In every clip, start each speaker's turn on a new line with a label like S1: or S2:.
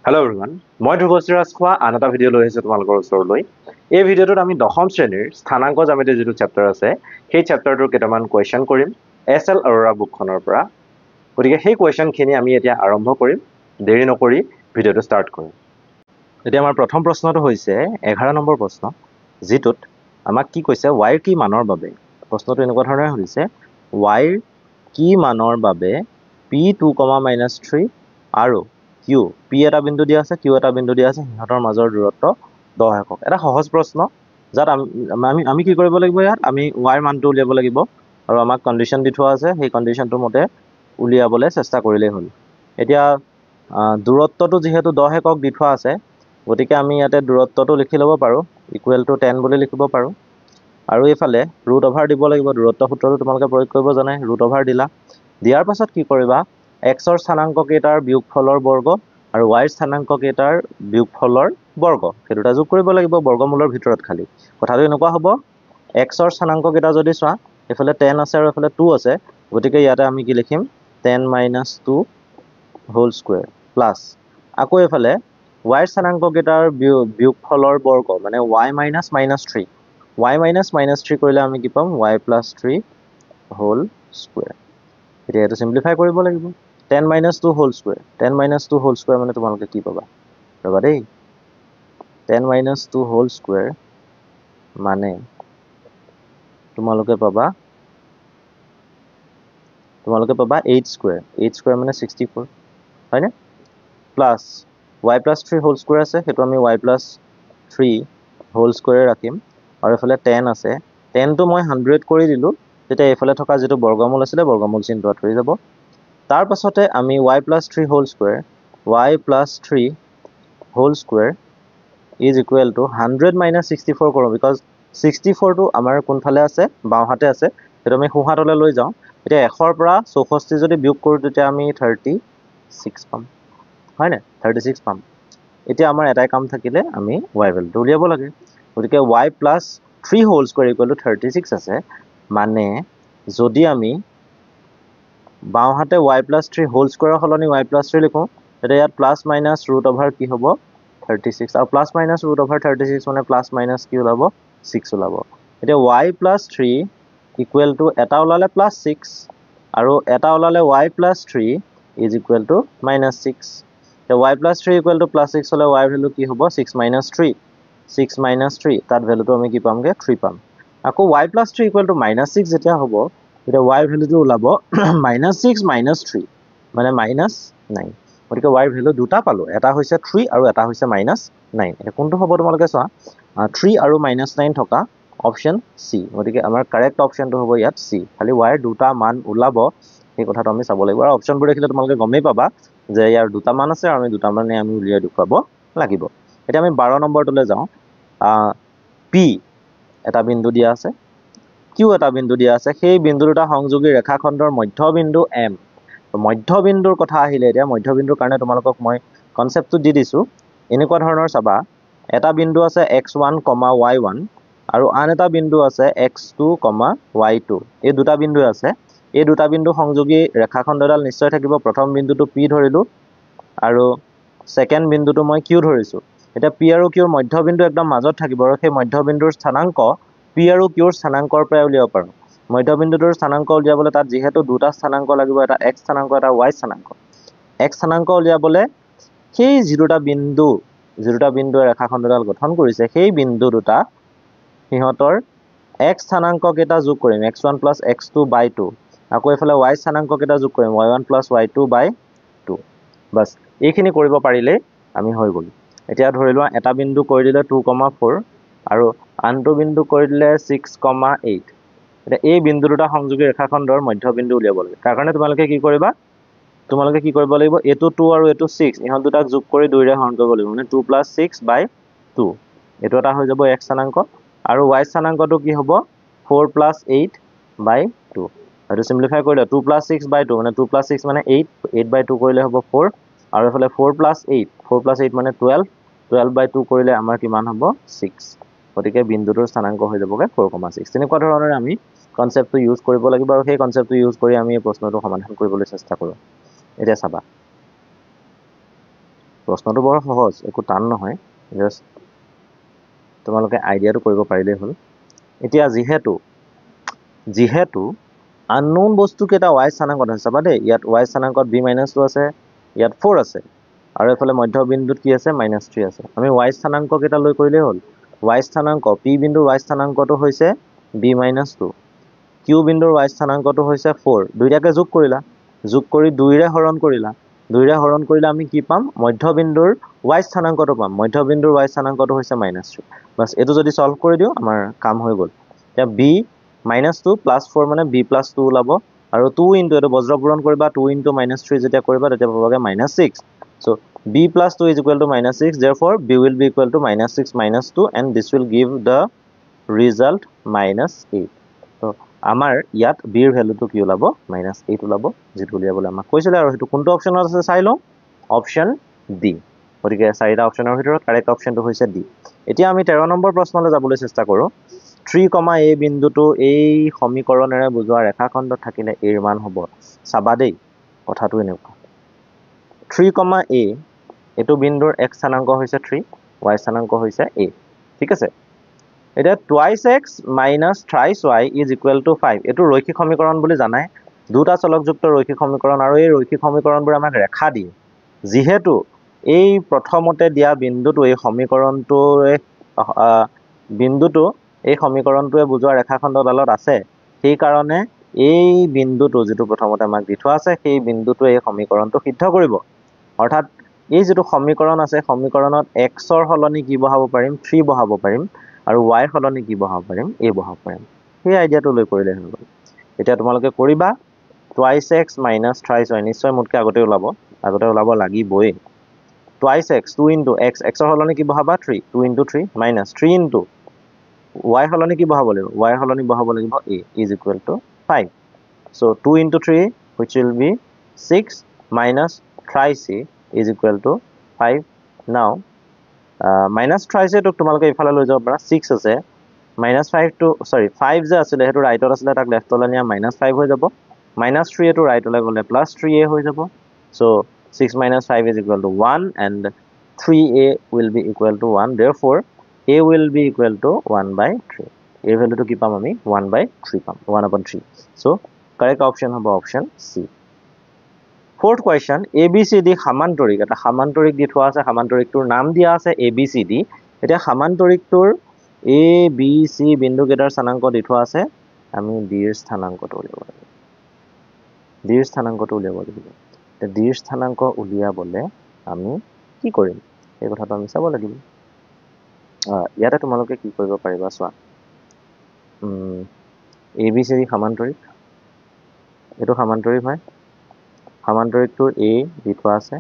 S1: Hello everyone, মই ধ্ৰুৱশ্ৰীৰাজ খোৱা আন এটা ভিডিঅ' লৈ আহিছোঁ তোমালোকৰ ওচৰলৈ। এই ভিডিঅ'টোত আমি দশম শ্ৰেণীৰ স্থানাংক জ্যামিতিৰ যিটো চেপ্টাৰ আছে সেই চেপ্টাৰটোৰ কেইটামান কুৱেশ্যন কৰিম এছ.এল. আৰোৰা বুকখনৰ পৰা। গতিকে সেই কুৱেশ্যনখিনি আমি এতিয়া আৰম্ভ কৰিম। দেৰি নকৰি ভিডিঅ'টো ষ্টাৰ্ট কৰিম। এতিয়া আমাৰ প্ৰথম প্ৰশ্নটো হৈছে 11 নম্বৰ প্ৰশ্ন, যিটোত আমাক কি কৈছে y কি মানৰ বাবে। প্ৰশ্নটো এনেকুৱা ধৰণে হৈছে y কি মানৰ বাবে p2, -3 আৰু q p এটা বিন্দু দিয়া আছে q এটা বিন্দু দিয়া আছে সিহঁতৰ মাজৰ দূৰত্ব 10 একক। এটা সহজ প্ৰশ্ন যাত আমি কি কৰিব লাগিব, ইয়াত আমি y মানটো উলিয়াব লাগিব আৰু আমাক কণ্ডিশ্যন দি থোৱা আছে, সেই কণ্ডিশ্যনটোৰ মতে উলিয়াবলৈ চেষ্টা কৰিলেই হ'ল। এতিয়া দূৰত্বটো যিহেতু 10 একক দি থোৱা আছে, গতিকে আমি ইয়াতে দূৰত্বটো লিখি ল'ব পাৰোঁ =10 বুলি লিখিব পাৰোঁ। আৰু এইফালে √over দিব লাগিব। দূৰত্ব সূত্ৰটো তোমালোকে প্ৰয়োগ কৰিব জানে, √over দিলা। দিয়াৰ পাছত কি কৰিবা, xৰ স্থানাংক কেইটাৰ বিয়োগফলৰ বৰ্গ আৰু y স্থানাংক কেইটাৰ বিয়োগফলৰ বৰ্গ সেই দুটা যোগ কৰিব লাগিব বৰ্গমূলৰ ভিতৰত। খালি কথাটো এনেকুৱা হ'ব, xৰ স্থানাংক কেইটা যদি চোৱা, এইফালে 10 আছে আৰু এইফালে 2 আছে, গতিকে ইয়াতে আমি কি লিখিম 10 - 2 হোল স্কুৱেৰ প্লাছ আকৌ এইফালে y স্থানাংক কেইটাৰ বিয়োগফলৰ বৰ্গ মানে y - -3 y - -3 কৰিলে আমি কি পাম y + 3 হোল স্কুৱেৰ। এতিয়া এইটো চিম্প্লিফাই কৰিব লাগিব। 10 - 2 হোল স্কুৱেৰ 10 - 2 হোল স্কুৱেৰ মানে তোমালোকে কি পাবা, ৰ'বা দেই। 10 - 2 হোল স্কুৱেৰ মানে তোমালোকে পাবা 8 স্কুৱেৰ। 8 স্কুৱেৰ মানে 64, হয়নে? প্লাছ y + 3 হোল স্কুৱেৰ আছে, সেইটো আমি y + 3 হোল স্কুৱেৰ ৰাখিম। আৰু এইফালে 10 আছে, 10টো মই 100 কৰি দিলোঁ, তেতিয়া এইফালে থকা যিটো বৰ্গমূল আছিলে বৰ্গমূল চিনটো আঁতৰি যাব। তাৰ পাছতে আমি y + 3 whole square whole square is equal to 100 - 64 কৰোঁ, বিকজ 64টো আমাৰ কোনফালে আছে, বাওঁহাতে আছে, সেইটো আমি সোঁহাতলৈ লৈ যাওঁ। এতিয়া 100ৰ পৰা 64 যদি বিয়োগ কৰোঁ, তেতিয়া আমি 36 পাম, হয়নে? 36 পাম। এতিয়া আমাৰ এটাই কাম থাকিলে, আমি y ভেলুটো উলিয়াব লাগে। গতিকে y + 3 হোল স্কুৱেৰ = 36 আছে, মানে যদি আমি বাওঁহাতে y + 3 হোল স্কুৱেৰৰ সলনি y + 3 লিখোঁ, তেতিয়া ইয়াত ±√over কি হ'ব 36, আৰু ±√over 36 মানে ± কি ওলাব 6 ওলাব। এতিয়া y + 3 = এটা ওলালে +6 আৰু এটা ওলালে y + 3 = -6। এতিয়া y + 3 = +6 হ'লে y ভেলু কি হ'ব 6 - 3 6 - 3, তাত ভেলুটো আমি কি পামগৈ 3 পাম। আকৌ y + 3 = -6 যেতিয়া হ'ব, তেতিয়া y ভেলুটো ওলাব -6 - 3 মানে -9। গতিকে y ভেলু দুটা পালোঁ, এটা হৈছে 3 আৰু এটা হৈছে -9। এতিয়া কোনটো হ'ব তোমালোকে চোৱা, 3 আৰু -9 থকা অপশ্যন চি। গতিকে আমাৰ কাৰেক্ট অপশ্যনটো হ'ব ইয়াত চি। খালি y দুটা মান ওলাব, সেই কথাটো আমি চাব লাগিব। আৰু অপশ্যনবোৰ দেখিলে তোমালোকে গমেই পাবা যে ইয়াৰ দুটা মান আছে আৰু আমি দুটা মানে আমি উলিয়াই দেখুৱাব লাগিব। এতিয়া আমি 12 নম্বৰটোলৈ যাওঁ। P এটা বিন্দু দিয়া আছে, Q এটা বিন্দু দিয়া আছে, সেই বিন্দু দুটা সংযোগী ৰেখাখণ্ডৰ মধ্যবিন্দু M। মধ্যবিন্দুৰ কথা আহিলে, এতিয়া মধ্যবিন্দুৰ কাৰণে তোমালোকক মই কনচেপ্টটো দি দিছোঁ। এনেকুৱা ধৰণৰ চাবা, এটা বিন্দু আছে x1, y1 আৰু আন এটা বিন্দু আছে x2, y2। এই দুটা বিন্দুৱে আছে। এই দুটা বিন্দু সংযোগী ৰেখাখণ্ডডাল নিশ্চয় থাকিব। প্ৰথম বিন্দুটো P ধৰিলোঁ আৰু ছেকেণ্ড বিন্দুটো মই Q ধৰিছোঁ। এতিয়া P আৰু Qৰ মধ্যবিন্দু একদম মাজত থাকিব, আৰু সেই মধ্যবিন্দুৰ স্থানাংক P আৰু Qৰ স্থানাংকৰ পৰাই উলিয়াব পাৰোঁ। মধ্যবিন্দুটোৰ স্থানাংক উলিয়াবলৈ তাত যিহেতু দুটা স্থানাংক লাগিব, এটা x স্থানাংক, এটা y স্থানাংক। x স্থানাংক উলিয়াবলৈ সেই যি দুটা বিন্দুৱে ৰেখাখণ্ডডাল গঠন কৰিছে, সেই বিন্দু দুটা সিহঁতৰ x স্থানাংক কেইটা যোগ কৰিম, x1 + x2/2। আকৌ এইফালে y স্থানাংক কেইটা যোগ কৰিম, y1 + y2/2। বাছ এইখিনি কৰিব পাৰিলেই আমি হৈ গ'ল। এতিয়া ধৰি লোৱা এটা বিন্দু কৰি দিলে 2, 4 আৰু আনটো বিন্দু কৰি দিলে 6, 8। এতিয়া এই বিন্দু দুটা সংযোগী ৰেখাখণ্ডৰ মধ্যবিন্দু উলিয়াব লাগে। তাৰ কাৰণে তোমালোকে কি কৰিব লাগিব, এইটো 2 আৰু এইটো 6, ইহঁত দুটাক যোগ কৰি 2ৰে হৰণ কৰিব লাগিব, মানে 2 + 6/2। এইটো এটা হৈ যাব x স্থানাংক, আৰু y স্থানাংকটো কি হ'ব 4 + 8/2। এইটো চিম্প্লিফাই কৰিলে 2 + 6/2 মানে 2 + 6 মানে 8, 8/2 কৰিলে হ'ব 4, আৰু এইফালে 4 + 8 মানে 12, 12/2 কৰিলে আমাৰ কিমান হ'ব 6। গতিকে বিন্দুটোৰ স্থানাংক হৈ যাবগৈ 4,6। তেনেকুৱা ধৰণৰে আমি কনচেপ্টটো ইউজ কৰিব লাগিব, আৰু সেই কনচেপ্টটো ইউজ কৰি আমি এই প্ৰশ্নটো সমাধান কৰিবলৈ চেষ্টা কৰোঁ। এতিয়া চাবা, প্ৰশ্নটো বৰ সহজ, একো টান নহয়, জাষ্ট তোমালোকে আইডিয়াটো কৰিব পাৰিলেই হ'ল। এতিয়া যিহেতু আননোন বস্তু কেইটা y স্থানাংকত আছে, চাবা দেই, ইয়াত y স্থানাংকত b-2 আছে, ইয়াত 4 আছে, আৰু এফালে মধ্যবিন্দুত কি আছে, -3 আছে। আমি y স্থানাংক কেইটা লৈ কৰিলেই হ'ল। y স্থানাংক p বিন্দুৰ y স্থানাংকটো হৈছে b-2, q বিন্দুৰ y স্থানাংকটো হৈছে 4, দুইটাকে যোগ কৰিলা, যোগ কৰি 2ৰে হৰণ কৰিলা, 2ৰে হৰণ কৰিলে আমি কি পাম, মধ্যবিন্দুৰ y স্থানাংকটো পাম, মধ্যবিন্দুৰ y স্থানাংকটো হৈছে -3। বাস এইটো যদি সলভ কৰি দিও আমাৰ কাম হৈ গ'ল। এতিয়া b-2 + 4 মানে b+2 ওলাব, আৰু 2 ইনটু এইটো বজ্ৰ পূৰণ কৰিবা, 2 ইনটু -3 যেতিয়া কৰিবা তেতিয়া পাবগে -6। So b+2 is equal to -6, therefore b will be equal to -6 - 2, and this will give the result -8. So আমাৰ ইয়াত b ৰ ভ্যালুটো কি ওলাব, -8 ওলাব, যেটো উলিয়াবলৈ আমাক কৈছিলে, আৰু হেতু কোনটো অপচনত আছে চাই লওঁ, অপচন ডি। গতিকে চাৰিটা অপচনৰ ভিতৰত কাৰেক্ট অপচনটো হৈছে ডি। এতিয়া আমি 13 নম্বৰ প্ৰশ্নলৈ যাবলৈ চেষ্টা কৰোঁ। 3, a বিন্দুটো এই সমীকৰণেৰে বুজোৱা ৰেখাখণ্ডত থাকিলে a ৰ মান হ'ব। চাবা দেই, কথাটো এনেকুৱা, 3, a এইটো বিন্দুৰ x স্থানাংক হৈছে 3, y স্থানাংক হৈছে a, ঠিক আছে। এতিয়া 2x - thrice y is equal to 5, এইটো ৰৈখিক সমীকৰণ বুলি জানাই, দুটা চলকযুক্ত ৰৈখিক সমীকৰণ, আৰু এই ৰৈখিক সমীকৰণবোৰে আমাক ৰেখা দিয়ে। যিহেতু এই প্ৰথমতে দিয়া বিন্দুটো এই সমীকৰণটোৱে বুজোৱা ৰেখাখণ্ডডালত আছে, সেইকাৰণে এই বিন্দুটো যিটো প্ৰথমতে আমাক দি থোৱা আছে, সেই বিন্দুটোৱে এই সমীকৰণটো সিদ্ধ কৰিব। অৰ্থাৎ এই যিটো সমীকৰণ আছে, সমীকৰণত x ৰ সলনি কি বহাব পাৰিম, 3 বহাব পাৰিম, আৰু y ৰ সলনি কি বহাব পাৰিম, a বহাব পাৰিম। সেই আইডিয়াটো লৈ কৰিলে হৈ গ'ল। এতিয়া তোমালোকে কৰিবা 2x - thrice y, নিশ্চয় মোতকৈ আগতে ওলাব লাগিবই। 2x, 2 ইনটু x, x ৰ সলনি কি বহাবা, 3, 2 ইনটু 3 - 3 ইনটু y ৰ সলনি কি বহাব লাগিব, y ৰ সলনি বহাব লাগিব a is equal to 5. So 2 into 3, which will be 6, minus thrice a is equal to 5. Now minus thrice a তোক তোমালোকে ইফালে লৈ যাব পাৰা, 6 আছে, -5 যে আছিলে সেইটো ৰাইটত আছিলে, তাক লেফটলৈ নিয়া -5 হৈ যাব, -3 এটো ৰাইটলৈ গ'লে +3a হৈ যাব। So 6 - 5 is equal to 1, and 3a will be equal to 1. Therefore a will be equal to 1/3. a ভ্যালুটো কি পাম আমি, 1/3 পাম, 1/3. So correct option হ'ব option C. Fourth question, ABCD সামান্তৰিক, এটা সামান্তৰিক দি থোৱা আছে, সামান্তৰিকটোৰ নাম দিয়া আছে ABCD। এতিয়া সামান্তৰিকটোৰ ABC বিন্দু কেইটাৰ স্থানাংক দি থোৱা আছে, আমি D ৰ স্থানাংকটো উলিয়াব লাগিব। D ৰ স্থানাংকটো উলিয়াব লাগিব। এতিয়া D ৰ স্থানাংক উলিয়াবলে আমি কি কৰিম, এই কথাটো আমি চাব লাগিব। ইয়াতে তোমালোকে কি কৰিব পাৰিবা চোৱা, ABCD সামান্তৰিক, এইটো সামান্তৰিক হয়, সামান্তৰিকটোৰ A দি থোৱা আছে,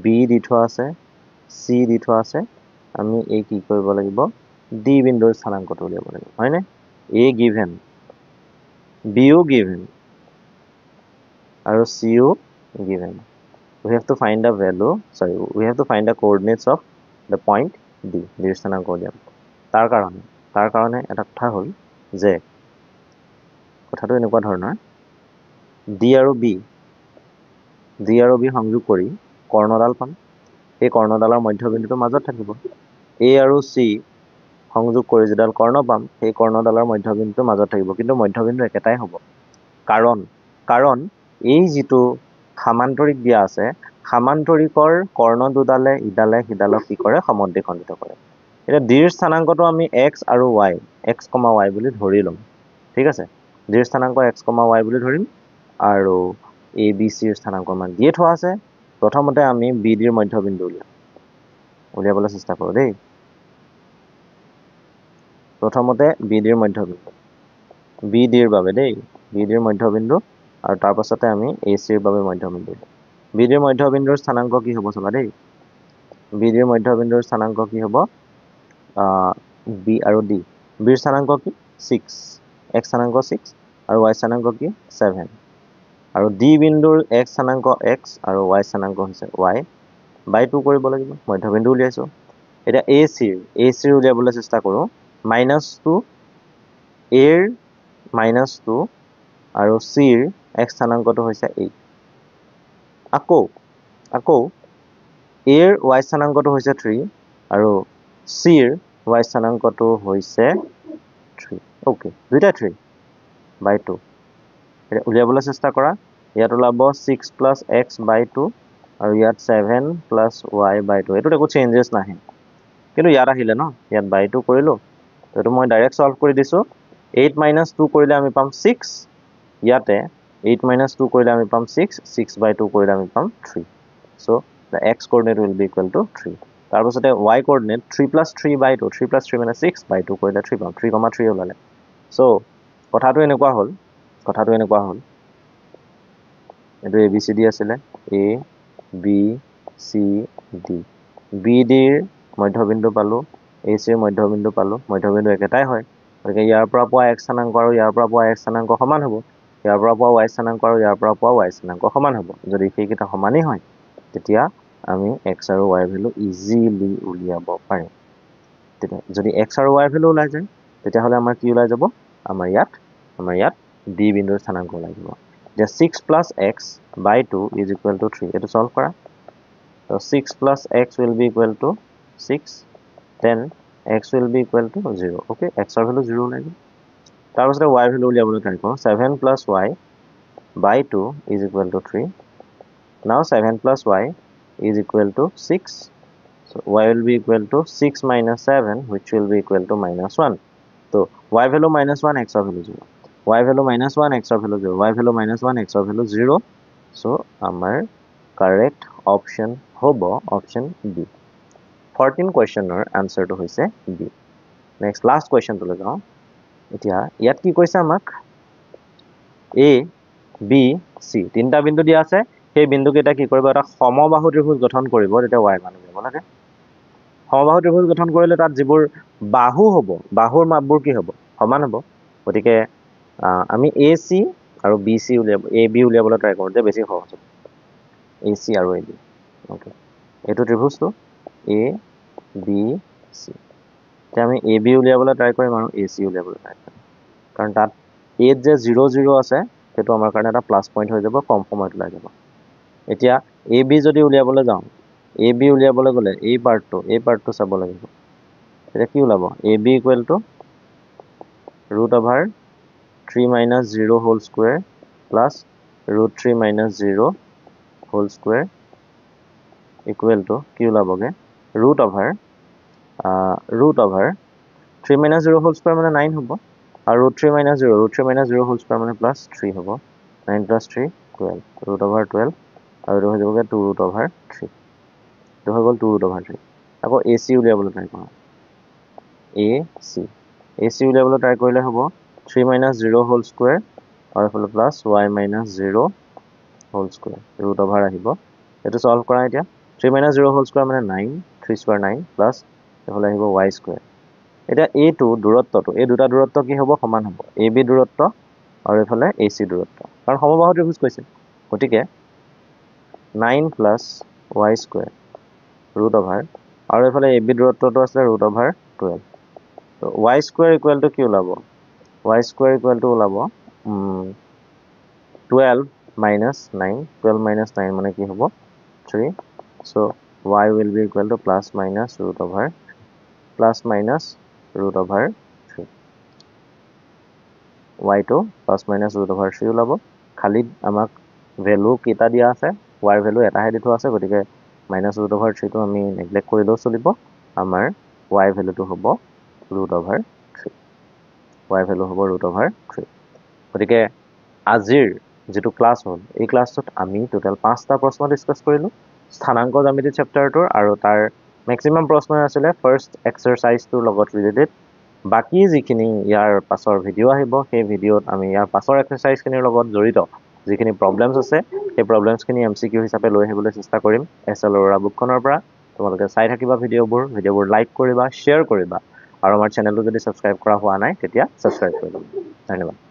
S1: B দি থোৱা আছে, C দি থোৱা আছে, আমি এই কি কৰিব লাগিব, D বিন্দুৰ স্থানাংকটো উলিয়াব লাগিব, হয়নে? A given, B O given, আৰু C O given. We have to find the value, we have to find the coordinates of the point D, D ৰ স্থানাংক উলিয়াম। তাৰ কাৰণে এটা কথা হ'ল যে, কথাটো এনেকুৱা ধৰণৰ, D আৰু B সংযোগ কৰি কৰ্ণডাল পাম, এই কৰ্ণডালৰ মধ্যবিন্দুটো মাজত থাকিব। A আৰু C সংযোগ কৰি যিডাল কৰ্ণ পাম, সেই কৰ্ণডালৰ মধ্যবিন্দুটো মাজত থাকিব, কিন্তু মধ্যবিন্দু একেটাই হ'ব। কাৰণ এই যিটো সামান্তৰিক দিয়া আছে, সামান্তৰিকৰ কৰ্ণ দুডালে ইডালে সিডালক কি কৰে, সমদ্বিখণ্ডিত কৰে। এতিয়া D ৰ স্থানাংকটো আমি x আৰু y, x, y বুলি ধৰি ল'ম, ঠিক আছে। D ৰ স্থানাংক x, y বুলি ধৰিম, আৰু ABC ৰ স্থানাংক আমাক দিয়ে থোৱা আছে। প্ৰথমতে আমি BD ৰ মধ্যবিন্দু উলিয়াবলৈ চেষ্টা কৰোঁ দেই। প্ৰথমতে BD ৰ মধ্যবিন্দু, BD ৰ বাবে দেই, BD ৰ মধ্যবিন্দু, আৰু তাৰ পাছতে আমি AC ৰ বাবে মধ্যবিন্দু। BD ৰ মধ্যবিন্দুৰ স্থানাংক কি হ'ব চাবা দেই, BD ৰ মধ্যবিন্দুৰ স্থানাংক কি হ'ব, B আৰু D। B ৰ স্থানাংক কি, 6, x স্থানাংক 6, আৰু y স্থানাংক কি, 7, আৰু D বিন্দুৰ x স্থানাংক x, আৰু y স্থানাংক হৈছে y, /2 কৰিব লাগিব, মধ্যবিন্দু উলিয়াইছো। এতিয়া AC ৰ উলিয়াবলৈ চেষ্টা কৰোঁ, -2, A ৰ -2, আৰু C ৰ x স্থানাংকটো হৈছে 8। আকৌ a ৰ y স্থানাংকটো হৈছে 3 আৰু c ৰ y স্থানাংকটো হৈছে 3 ওকে দুইটা 3 by 2 এটা উলিয়াবলৈ চেষ্টা কৰা ইয়াত ওলাব 6 plus x by 2 আৰু ইয়াত 7 plus y by 2 এটো একো চেঞ্জেস নাহে কিন্তু ইয়াত আহিলে ন ইয়াত by 2 কৰিলো তো এটো মই ডাইৰেক্ট সলভ কৰি দিছো 8 minus 2 কৰিলে আমি পাম 6 ইয়াতে 8 minus 2 কৰিলে আমি পাম 6 6 by 2 কৰিলে আমি পাম 3 so the x coordinate will be equal to 3 তাৰ পাছতে y coordinate 3 plus 3 by 2 3 plus 3 মানে 6 by 2 কৰিলে 3 পাম 3,3 ওলালে so কথাটো এনেকুৱা হ'ল এটো ABCD আছিলে A B C D B D ৰ মধ্যবিন্দু পালো AC ৰ মধ্যবিন্দু পালো মধ্যবিন্দু একেটাই হয় গতিকে ইয়াৰ পৰা পোৱা x স্থানাংক আৰু ইয়াৰ পৰা পোৱা x স্থানাংক সমান হ'ব ইয়াৰ পৰা পোৱা y স্থানাংক আৰু ইয়াৰ পৰা পোৱা y স্থানাংক সমান হ'ব যদি সেইকেইটা সমানেই হয় তেতিয়া আমি x আৰু y ভ্যালু ইজিলি উলিয়াব পাৰিম তেতিয়া যদি x আৰু y ভ্যালু ওলাই যায় তেতিয়া হলে আমাৰ কি ওলাই যাব আমাৰ ইয়াত d বিন্দুৰ স্থানাংক ওলাই যাব যে 6 plus x by 2 is equal to 3 এটো সলভ কৰা so 6 plus x will be equal to 6 then x will be equal to 0 okay x ৰ ভ্যালু 0 ওলাই গ'ল তাৰ পাছতে y ভ্যালু উলিয়াবলৈ ট্ৰাই কৰোঁ 7 plus y by 2 is equal to 3 now 7 plus y is equal to 6 so y will be equal to 6 minus 7 which will be equal to minus 1 so y value minus 1 x value 0 y value minus 1 x value 0 y value minus 1 x value 0 so our correct option hobo option B 14 questioner answer to hoise B next last question to le jao etia yat ki koisa amak A B C tinta bindu dia ase সেই বিন্দু কেটা কি কৰিব এটা সমবাহু ত্ৰিভুজ গঠন কৰিব এটা y মান যাব লাগে সমবাহু ত্ৰিভুজ গঠন কৰিলে তাত যিবোৰ বাহু হ'ব বাহুৰ মাপবোৰ কি হ'ব সমান হ'ব গতিকে আমি AC আৰু BC উলিয়াব AB উলিয়াবলৈ ট্ৰাই কৰোঁ যে বেছি সহজ হ'ব AC আৰু AB ওকে এটো ত্ৰিভুজটো A B C তে আমি AB উলিয়াবলৈ ট্ৰাই কৰিম আৰু AC উলিয়াবলৈ ট্ৰাই কৰিম কাৰণ তাত A যে 0 0 আছে সেইটো আমাৰ কাৰণে এটা প্লাস পইণ্ট হৈ যাব কম সময়ত ওলাই যাব এতিয়া AB যদি উলিয়াবলৈ যাওঁ AB উলিয়াবলৈ গলে এই পাৰ্টটো চাব লাগিব এটা কি ওলাব AB equal to root over 3 minus 0 whole square plus root 3 minus 0 whole square equal to কি ওলাবগে root over 3 minus 0 whole square মানে 9 হ'ব আৰু root 3 minus 0 whole square মানে plus 3 হ'ব 9 plus 3 12 root over 12 আৰু হৈ যাবগে 2 root over 3 তো হৈ গ'ল 2 root over 3 আকৌ AC উলিয়াবলৈ ট্ৰাই কৰোঁ AC উলিয়াবলৈ ট্ৰাই কৰিলে হ'ব 3 minus 0 whole square আৰু এফালে plus y minus 0 whole square root over আহিব এটো সলভ কৰা এতিয়া 3 minus 0 whole square মানে 9 3 square 9 plus এফালে আহিব y square এতিয়া এই দূৰত্বটো এই দুটা দূৰত্ব কি হ'ব সমান হ'ব AB দূৰত্ব আৰু এফালে AC দূৰত্ব কাৰণ সমবাহু ত্ৰিভুজ কৈছে গতিকে 9 plus y square root over আৰু এফালে AB দূৰত্বটো আছে root over 12 so y square equal to কি ওলাব y square equal to ওলাব 12 minus 9 মানে কি হ'ব 3 so y will be equal to plus minus root over 3 y to plus minus root over 3 ওলাব খালি আমাক ভ্যালু কিটা দিয়া আছে y ভ্যালু এটাহে দি থোৱা আছে গতিকে minus root over 3 to আমি নেগলেক্ট কৰিলেও চলিব আমাৰ y ভ্যালু to হ'ব root over 3 y ভ্যালু হ'ব root over 3 গতিকে আজিৰ যেটো ক্লাস হ'ল এই ক্লাসটোত আমি টোটাল 5টা প্ৰশ্ন ডিসকাস কৰিলো স্থানাংক জ্যামিতি চ্যাপ্টাৰটোৰ আৰু তাৰ ম্যাক্সিমাম প্ৰশ্ন আছিল ফাৰ্স্ট এক্সাৰসাইজটোৰ লগত ৰিলেটেড বাকি যিখিনি ইয়াৰ পাছৰ ভিডিও আহিব সেই ভিডিওত আমি ইয়াৰ পাছৰ এক্সাৰসাইজখিনিৰ লগত জড়িত যিখিনি প্ৰবলেমছ আছে সেই প্ৰবলেমছখিনি এমসিকিউ হিচাপে লৈ আহিবলৈ চেষ্টা কৰিম এছএল অৰা বুকখনৰ পৰা তোমালোকে চাই থাকিবা ভিডিওবোৰ লাইক কৰিবা শেয়াৰ কৰিবা আৰু আমাৰ চেনেলটো যদি সাবস্ক্ৰাইব কৰা হোৱা নাই তেতিয়া সাবস্ক্ৰাইব কৰি ল'বা ধন্যবাদ